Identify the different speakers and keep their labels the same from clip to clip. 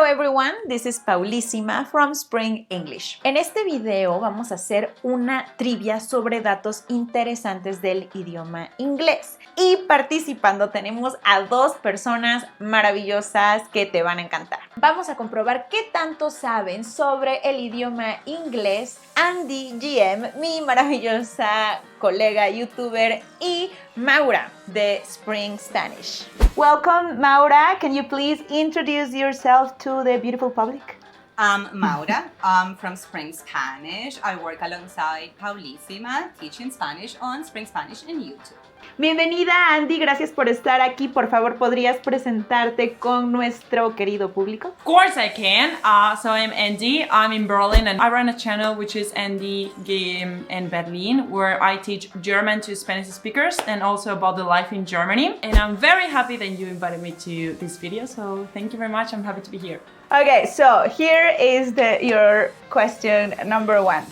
Speaker 1: Hello everyone, this is Paulísima from Spring English. En este video vamos a hacer una trivia sobre datos interesantes del idioma inglés. Y participando tenemos a dos personas maravillosas que te van a encantar. Vamos a comprobar qué tanto saben sobre el idioma inglés Andy GM, mi maravillosa colega youtuber, y Maura de Spring Spanish. Welcome, Maura. Can you please introduce yourself to the beautiful public?
Speaker 2: I'm Maura. I'm from Spring Spanish. I work alongside Paulísima, teaching Spanish on Spring Spanish in YouTube.
Speaker 1: Bienvenida, Andy. Gracias por estar aquí. Por favor, ¿podrías presentarte con nuestro querido público?
Speaker 3: Of course I can. So I'm Andy. I'm in Berlin and I run a channel which is Andy Game in Berlin, where I teach German to Spanish speakers and also about the life in Germany. And I'm very happy that you invited me to this video. So thank you very much. I'm happy to be here.
Speaker 1: Okay, so here is your question number one.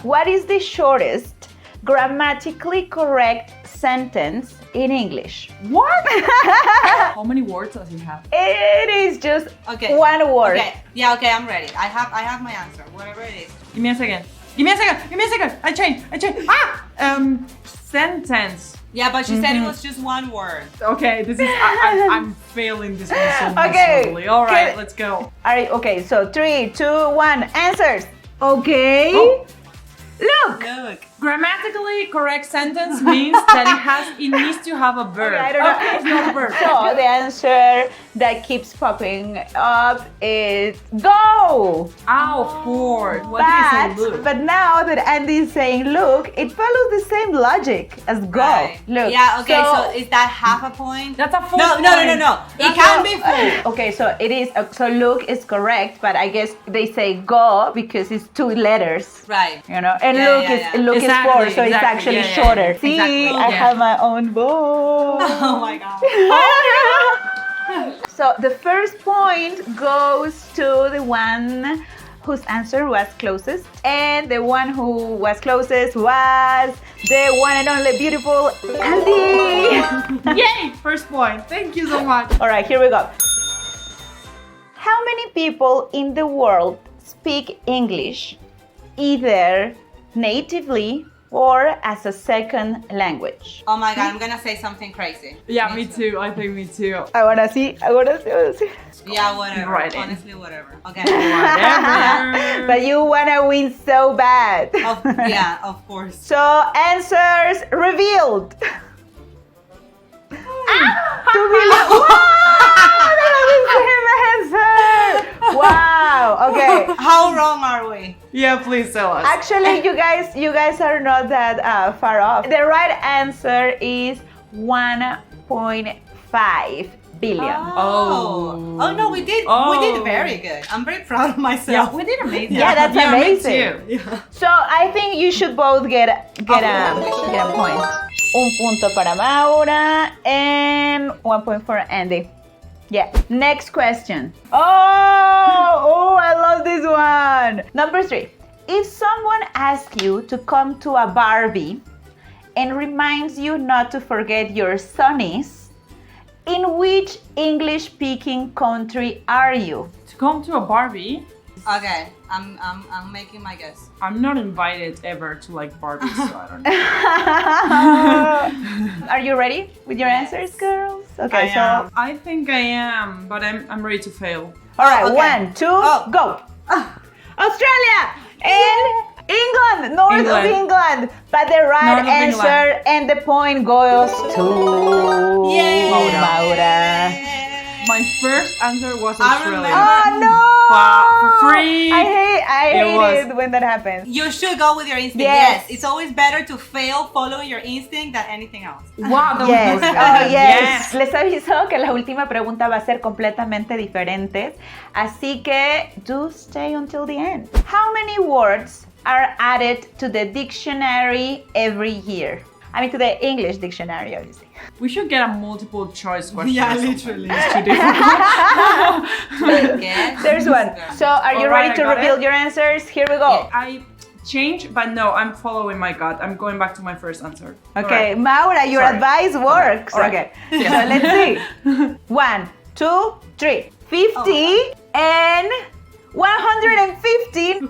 Speaker 1: What is the shortest grammatically correct sentence in English?
Speaker 3: What? How many words does it have?
Speaker 1: It is just
Speaker 2: Okay.
Speaker 1: one word.
Speaker 2: Okay. Yeah. Okay. I'm ready. I have my answer. Whatever it is.
Speaker 3: Give me a second. I changed. Sentence.
Speaker 2: Yeah, but she said it was just one word.
Speaker 3: Okay, this is I'm failing this one so
Speaker 1: Okay.
Speaker 3: miserably. All right,
Speaker 1: Okay.
Speaker 3: let's go.
Speaker 1: Okay, so 3, 2, 1, answers. Okay.
Speaker 3: Oh.
Speaker 1: Look.
Speaker 2: Look.
Speaker 3: Grammatically correct sentence means that it needs to have a verb.
Speaker 1: Okay, I don't know.
Speaker 3: Okay, it's not a verb.
Speaker 1: So the answer that keeps popping up is go.
Speaker 3: Ow, Ford. What did you say, look?
Speaker 1: But now that Andy is saying look, it follows the same logic as go.
Speaker 2: Right.
Speaker 1: Look.
Speaker 2: Yeah. Okay. So is that half a point?
Speaker 3: That's a full
Speaker 2: No.
Speaker 3: point.
Speaker 2: It can be full.
Speaker 1: Okay, so it is. So look is correct, but I guess they say go because it's 2 letters.
Speaker 2: Right.
Speaker 1: You know, and
Speaker 2: Yeah,
Speaker 1: look
Speaker 2: yeah,
Speaker 1: is
Speaker 2: yeah.
Speaker 1: look
Speaker 3: Exactly,
Speaker 1: is 4, so it's
Speaker 3: exactly.
Speaker 1: actually
Speaker 3: Yeah, yeah,
Speaker 1: shorter.
Speaker 3: yeah.
Speaker 1: See,
Speaker 2: Exactly.
Speaker 1: I
Speaker 3: Yeah.
Speaker 1: have my own voice.
Speaker 2: Oh my god.
Speaker 1: So the first point goes to the one whose answer was closest, and the one who was closest was the one and only beautiful Andy.
Speaker 3: Yay! First point. Thank you so much.
Speaker 1: All right, here we go. How many people in the world speak English either natively or as a second language?
Speaker 2: Oh my god. I'm gonna say something crazy.
Speaker 3: Yeah, me too. I think me too.
Speaker 1: I wanna see.
Speaker 2: Yeah. Whatever.
Speaker 3: Right in.
Speaker 2: Honestly, whatever. Okay.
Speaker 3: Whatever.
Speaker 1: But you wanna win so bad.
Speaker 2: Yeah. Of course.
Speaker 1: So answers revealed. 2 billion. Wow, that was the same answer. Wow. Okay.
Speaker 2: How wrong are we?
Speaker 3: Yeah, please tell us.
Speaker 1: Actually, you guys are not that far off. The right answer is 1.5 billion.
Speaker 2: Oh no, we did very good. I'm very proud of myself.
Speaker 3: Yeah, we did amazing.
Speaker 1: Yeah, that's
Speaker 3: me
Speaker 1: amazing.
Speaker 3: too.
Speaker 1: So I think you should both get a point. Un punto para Maura and 1 point for Andy. Yeah. Next question. Oh, I love this one. Number 3. If someone asks you to come to a Barbie and reminds you not to forget your sunnies, in which English-speaking country are you?
Speaker 3: To come to a Barbie,
Speaker 2: Okay, I'm making my guess.
Speaker 3: I'm not invited ever to like Barbies, so I don't know.
Speaker 1: Are you ready with your answers, girls? Okay,
Speaker 3: I think I am, but I'm ready to fail.
Speaker 1: all right,
Speaker 2: okay.
Speaker 1: 1, 2, go. Australia and England, north of England. But the right
Speaker 3: North of
Speaker 1: answer and the point goes to
Speaker 2: Yay!
Speaker 1: Maura.
Speaker 3: My first answer was
Speaker 2: I
Speaker 3: Australia.
Speaker 2: remember.
Speaker 1: Oh no!
Speaker 3: For free.
Speaker 1: I hate
Speaker 3: was.
Speaker 1: it when that happens.
Speaker 2: You should go with your instinct.
Speaker 1: Yes.
Speaker 2: It's always better to fail following your instinct than anything else.
Speaker 3: Wow, that
Speaker 1: Yes,
Speaker 3: was
Speaker 1: oh
Speaker 3: yes.
Speaker 1: Les aviso que la última pregunta va a ser completamente diferente, así que do stay until the end. How many words are added to the dictionary every year? I mean, to the English dictionary, obviously.
Speaker 3: We should get a multiple choice question.
Speaker 2: Yeah,
Speaker 3: or something.
Speaker 2: literally.
Speaker 3: It's too difficult.
Speaker 2: Guess.
Speaker 1: There's one. So, are you
Speaker 3: All right,
Speaker 1: ready to
Speaker 3: I got
Speaker 1: reveal
Speaker 3: it.
Speaker 1: your answers? Here we go.
Speaker 3: I changed, but no, I'm following my gut. I'm going back to my first answer.
Speaker 1: Okay,
Speaker 3: All right.
Speaker 1: Maura, your
Speaker 3: Sorry.
Speaker 1: advice works.
Speaker 3: All right.
Speaker 1: Okay, so let's see. 1, 2, 3. 50 and 150.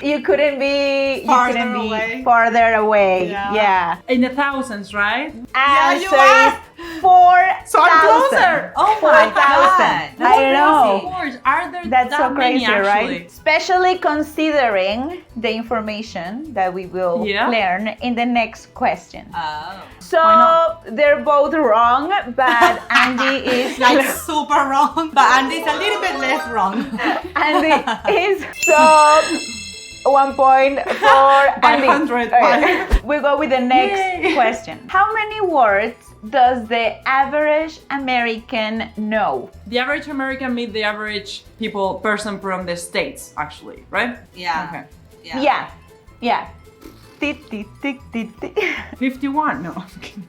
Speaker 1: You couldn't be farther away. Yeah.
Speaker 3: In the thousands, right?
Speaker 1: Answer
Speaker 2: are.
Speaker 1: is 4,000.
Speaker 3: So I'm closer.
Speaker 2: Oh my
Speaker 1: 4,000.
Speaker 2: God.
Speaker 1: I know.
Speaker 3: Words. Are there
Speaker 1: That's
Speaker 3: that
Speaker 1: so crazy,
Speaker 3: many, actually?
Speaker 1: right? Especially considering the information that we will learn in the next question.
Speaker 2: Oh.
Speaker 1: So they're both wrong, but Andy is
Speaker 2: Like super wrong, but Andy's a little bit less wrong.
Speaker 1: Andy is so 1 point for
Speaker 3: By
Speaker 1: Andy.
Speaker 3: 100.
Speaker 1: Okay. We go with the next
Speaker 3: Yay.
Speaker 1: question. How many words does the average American know?
Speaker 3: The average American meet the average person from the States, actually, right?
Speaker 2: Yeah.
Speaker 3: Okay.
Speaker 1: Yeah. Tick, tick, tick, tick, tick.
Speaker 3: 51? No. I'm kidding.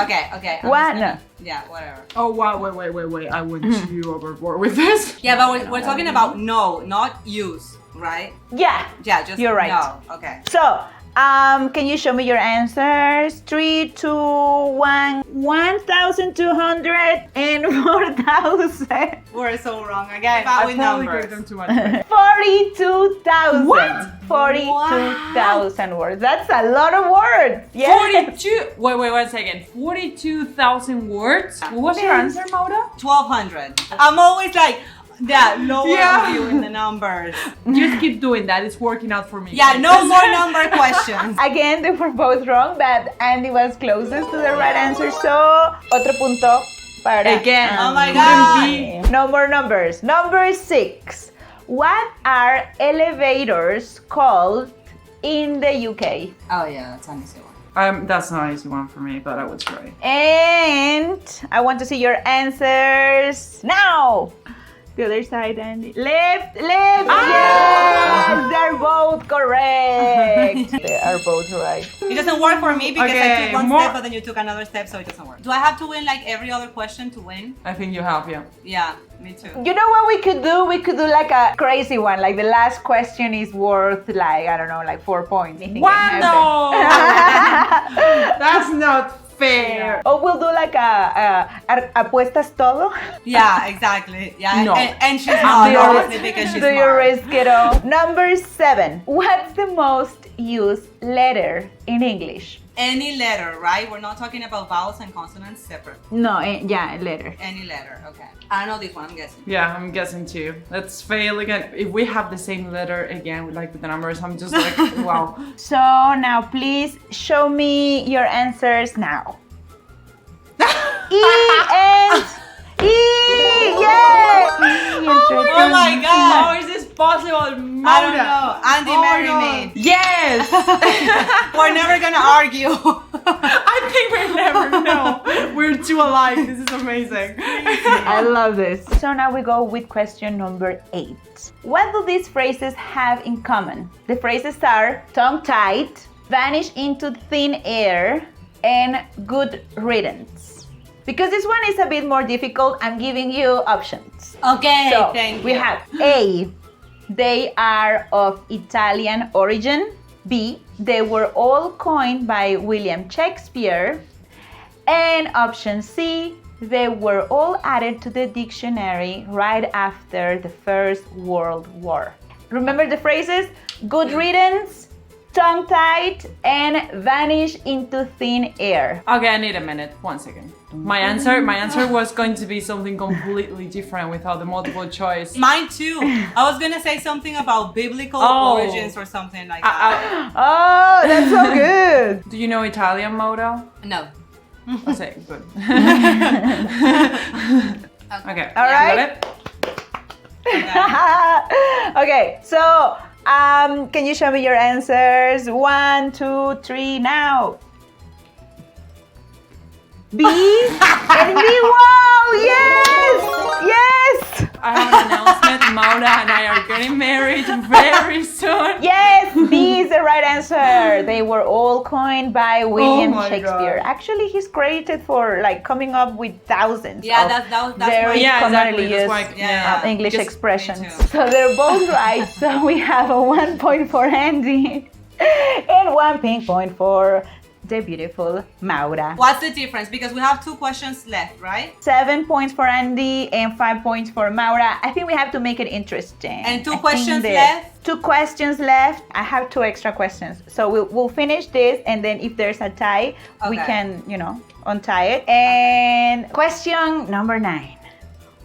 Speaker 2: Okay.
Speaker 1: What? No.
Speaker 2: Yeah, whatever.
Speaker 3: Oh, wow. Wait. I went too overboard with this.
Speaker 2: Yeah, but we're talking about know, not use, right?
Speaker 1: Yeah.
Speaker 2: Yeah, just
Speaker 1: You're right.
Speaker 2: know. Okay.
Speaker 1: So, can you show me your answers? 3, 2, 1, 1,200 and 4,000.
Speaker 2: We're so wrong again.
Speaker 3: I
Speaker 2: With
Speaker 3: probably
Speaker 2: numbers.
Speaker 3: gave them too much.
Speaker 1: 42,000.
Speaker 3: What?
Speaker 1: 42,000 words. That's a lot of words. Yeah.
Speaker 3: 42. Wait, 1 second. 42,000 words. What was your answer, Maura?
Speaker 2: 1,200. I'm always like, lower
Speaker 3: Yeah.
Speaker 2: you in the numbers.
Speaker 3: Just keep doing that. It's working out for me.
Speaker 2: Yeah, no more number questions.
Speaker 1: Again, they were both wrong, but Andy was closest to the right answer. So, otro punto para
Speaker 3: Again.
Speaker 2: Oh my
Speaker 1: Andy.
Speaker 2: God.
Speaker 1: No more numbers. Number 6. What are elevators called in the UK?
Speaker 2: Oh yeah, that's an easy one.
Speaker 3: That's not an easy one for me, but I would try.
Speaker 1: And I want to see your answers now. The other side, Andy. Left. Yes, they're both correct. They are both right.
Speaker 2: It doesn't work for me because I
Speaker 3: Okay,
Speaker 2: took one
Speaker 3: more-
Speaker 2: step, but then you took another step, so it doesn't work. Do I have to win like every other question to win?
Speaker 3: I think you have, yeah.
Speaker 2: Yeah, me too.
Speaker 1: You know what we could do? We could do like a crazy one. Like the last question is worth like, I don't know, like 4 points.
Speaker 3: What? No! That's not fair.
Speaker 1: Or we'll do like a apuestas todo.
Speaker 2: Yeah, exactly. Yeah,
Speaker 3: No.
Speaker 2: and she's
Speaker 1: Do
Speaker 2: not
Speaker 1: you-
Speaker 2: obviously because she's
Speaker 1: Do you
Speaker 2: smart.
Speaker 1: risk it all? Number 7. What's the most used letter in English?
Speaker 2: Any letter, right? We're not talking about vowels and consonants separate.
Speaker 1: No, yeah, letter.
Speaker 2: Any letter, okay. I know this one, I'm guessing.
Speaker 3: Yeah, I'm guessing too. Let's fail again. If we have the same letter again, like with the numbers, I'm just like, wow.
Speaker 1: So now please show me your answers now. E and E, yay!
Speaker 2: Oh my God!
Speaker 3: How is this possible?
Speaker 2: I don't know. Andy, marry me.
Speaker 3: Yes!
Speaker 2: We're never gonna argue.
Speaker 3: I think we never know. We're too alike. This is amazing.
Speaker 1: I love this. So now we go with question number 8. What do these phrases have in common? The phrases are tongue-tied, vanish into thin air, and good riddance. Because this one is a bit more difficult, I'm giving you options.
Speaker 2: Okay,
Speaker 1: So
Speaker 2: thank you.
Speaker 1: we have A, they are of Italian origin. B, they were all coined by William Shakespeare. And option C, they were all added to the dictionary right after the First World War. Remember the phrases? Good riddance, tongue-tied, and vanish into thin air.
Speaker 3: Okay, I need a minute. 1 second. My answer was going to be something completely different without the multiple choice.
Speaker 2: Mine too. I was gonna say something about biblical
Speaker 3: Oh.
Speaker 2: origins or something like that.
Speaker 1: Oh, that's so good.
Speaker 3: Do you know Italian, Maura?
Speaker 2: No.
Speaker 3: I say good. Okay.
Speaker 1: All
Speaker 3: yeah,
Speaker 1: right.
Speaker 3: got it?
Speaker 1: Okay, so can you show me your answers? 1, 2, 3, now. B and B. Wow! Yes! Yes!
Speaker 3: I have an announcement. Maura and I are getting married very soon.
Speaker 1: Yes! B is the right answer. They were all coined by William
Speaker 3: my
Speaker 1: Shakespeare.
Speaker 3: God.
Speaker 1: Actually, he's credited for like coming up with thousands
Speaker 2: Yeah,
Speaker 1: of
Speaker 2: that's
Speaker 1: very
Speaker 2: why.
Speaker 3: Yeah,
Speaker 1: commonly
Speaker 3: exactly. That's
Speaker 1: used
Speaker 3: why. Yeah.
Speaker 1: English
Speaker 3: Just-
Speaker 1: expressions.
Speaker 2: me too.
Speaker 1: So they're both right. So we have a 1 point for Andy and 1 pink point for the beautiful Maura.
Speaker 2: What's the difference? Because we have 2 questions left, right?
Speaker 1: 7 points for Andy and 5 points for Maura. I think we have to make it interesting.
Speaker 2: And 2
Speaker 1: I
Speaker 2: questions
Speaker 1: think
Speaker 2: left?
Speaker 1: 2 questions left. I have 2 extra questions. So we'll finish this, and then if there's a tie, we
Speaker 2: Okay.
Speaker 1: can, untie it. And question number 9.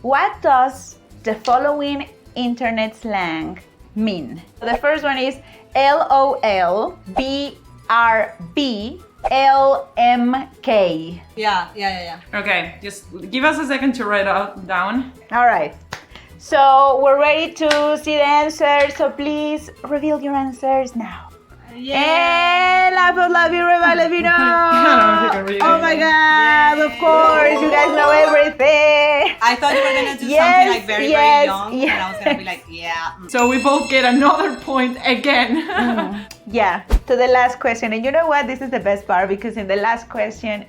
Speaker 1: What does the following internet slang mean? The first one is LOL, BRB, LMK.
Speaker 2: Yeah.
Speaker 3: Okay, just give us a second to write it down.
Speaker 1: All right. So we're ready to see the answers. So please reveal your answers now. And love you, let me know.
Speaker 3: I don't think I
Speaker 1: Oh my God! Of course, you guys know everything.
Speaker 2: I thought you were gonna do
Speaker 1: Yes,
Speaker 2: something like very
Speaker 1: yes,
Speaker 2: young, and I was gonna be like, yeah.
Speaker 3: So we both get another point again.
Speaker 1: Yeah, to the last question. And you know what? This is the best part, because in the last question,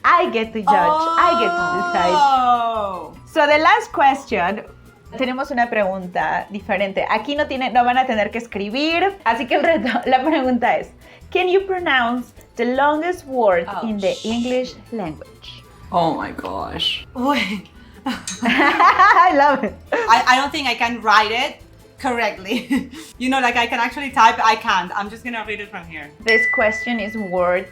Speaker 1: I get to judge. I get to decide.
Speaker 2: Oh.
Speaker 1: So the last question, tenemos una pregunta diferente. Aquí no van a tener que escribir, así que la pregunta es, can you pronounce the longest word in the English language?
Speaker 3: Oh my gosh.
Speaker 2: Wait.
Speaker 1: I love it.
Speaker 2: I don't think I can write it correctly. Like I can actually type. I can't. I'm just gonna read it from here.
Speaker 1: This question is worth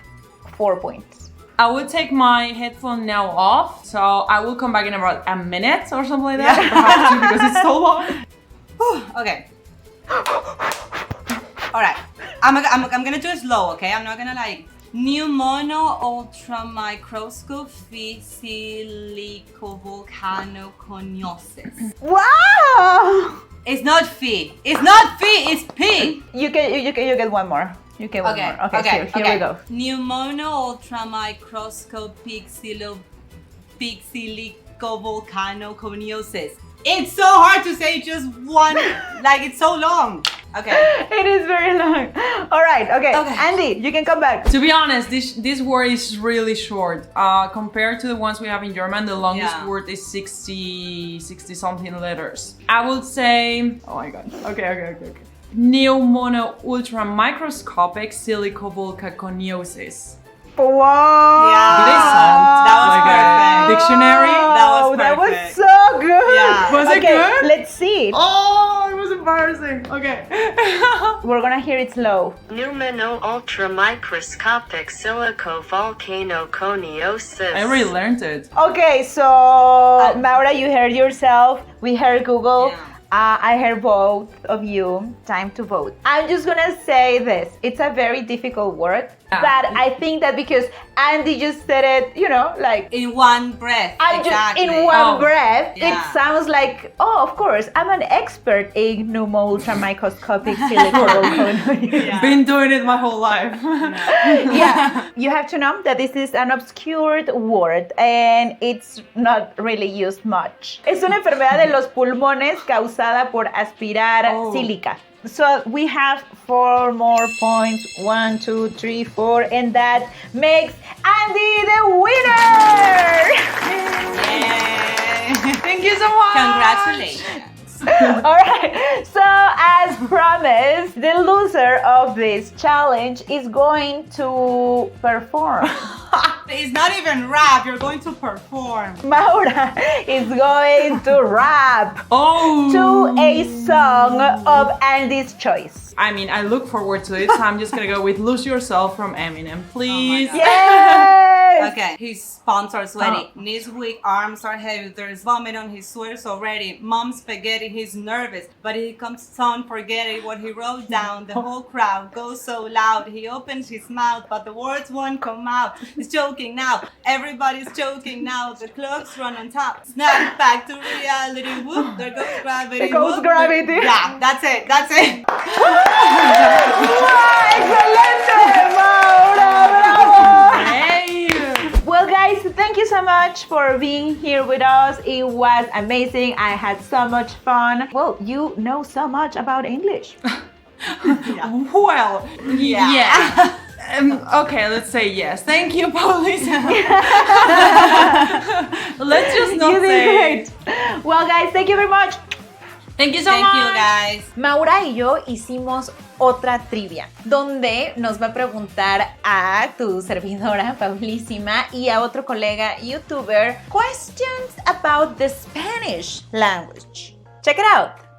Speaker 1: 4 points.
Speaker 3: I will take my headphone now off, so I will come back in about a minute or something like that. Perhaps 2, because it's so long.
Speaker 2: Okay. All right. I'm gonna do it slow. Okay. I'm not gonna like pneumono ultramicroscope silicovolcanoconiosis.
Speaker 1: Wow!
Speaker 2: It's not phi. It's not phi. It's p.
Speaker 1: You get one more. You get one more. Okay, here we go.
Speaker 2: Pneumono ultramicroscopic silicovolcanoconiosis. It's so hard to say just one. Like it's so long. Okay.
Speaker 1: It is very long. All right. Okay. Andy, you can come back.
Speaker 3: To be honest, this word is really short. Compared to the ones we have in German, the longest word is 60 something letters. I would say, oh my God. Okay. Pneumono ultramicroscopic silicovolcanoconiosis.
Speaker 1: Wow.
Speaker 2: Yeah.
Speaker 3: Did it sound
Speaker 2: That was
Speaker 3: like
Speaker 2: perfect.
Speaker 3: a dictionary?
Speaker 2: That was
Speaker 1: That was
Speaker 2: perfect.
Speaker 1: so good.
Speaker 2: Yeah.
Speaker 3: Was it good?
Speaker 1: Let's see.
Speaker 3: Oh, it was embarrassing. Okay.
Speaker 1: We're gonna hear it slow.
Speaker 4: Pneumono ultramicroscopic silicovolcanoconiosis.
Speaker 3: I really learned it.
Speaker 1: Okay, so Maura, you heard yourself. We heard Google.
Speaker 2: Yeah.
Speaker 1: I heard both of you. Time to vote. I'm just gonna say this. It's a very difficult word, but I think that because Andy just said it, like
Speaker 2: In one breath. Exactly.
Speaker 1: in one
Speaker 3: Oh.
Speaker 1: breath,
Speaker 2: Yeah.
Speaker 1: it sounds like, of course, I'm an expert in pneumo ultramicroscopic silicovolcanoconiosis.
Speaker 3: Been doing it my whole life.
Speaker 1: Yeah, you have to know that this is an obscure word and it's not really used much. Es una enfermedad de los pulmones causada por aspirar sílica. So we have 4 more points. 1, 2, 3, 4, and that makes Andy the winner!
Speaker 2: Yay.
Speaker 3: Thank you so much.
Speaker 2: Congratulations.
Speaker 1: All right, so as promised, the loser of this challenge is going to perform.
Speaker 2: It's not even rap. You're going to perform.
Speaker 1: Maura is going to rap
Speaker 3: Oh.
Speaker 1: to a song of Andy's choice.
Speaker 3: I mean, I look forward to it, so I'm just gonna go with "Lose Yourself" from Eminem, please.
Speaker 2: God.
Speaker 1: Yes!
Speaker 2: Okay, his palms are sweaty, knees weak, arms are heavy, there's vomit on his sweaters already, mom's spaghetti, he's nervous, but he comes on forgetting what he wrote down, the whole crowd goes so loud, he opens his mouth, but the words won't come out, he's choking now, everybody's choking now, the clocks run on top, snap back to reality, whoop, there goes gravity,
Speaker 1: There goes
Speaker 2: whoop,
Speaker 1: gravity.
Speaker 2: Yeah, that's it.
Speaker 1: Excelente, Maura, bravo!
Speaker 3: Hey.
Speaker 1: Well, guys, thank you so much for being here with us. It was amazing. I had so much fun. Well, you know so much about English.
Speaker 3: Well, yeah. Okay, let's say yes. Thank you, police. Let's just not
Speaker 1: You did
Speaker 3: say.
Speaker 1: great. Well, guys, thank you very much.
Speaker 3: Thank you so
Speaker 2: Thank
Speaker 3: much.
Speaker 2: you, guys.
Speaker 1: Maura y yo hicimos otra trivia donde nos va a preguntar a tu servidora Paulísima y a otro colega youtuber questions about the Spanish language. Check it out.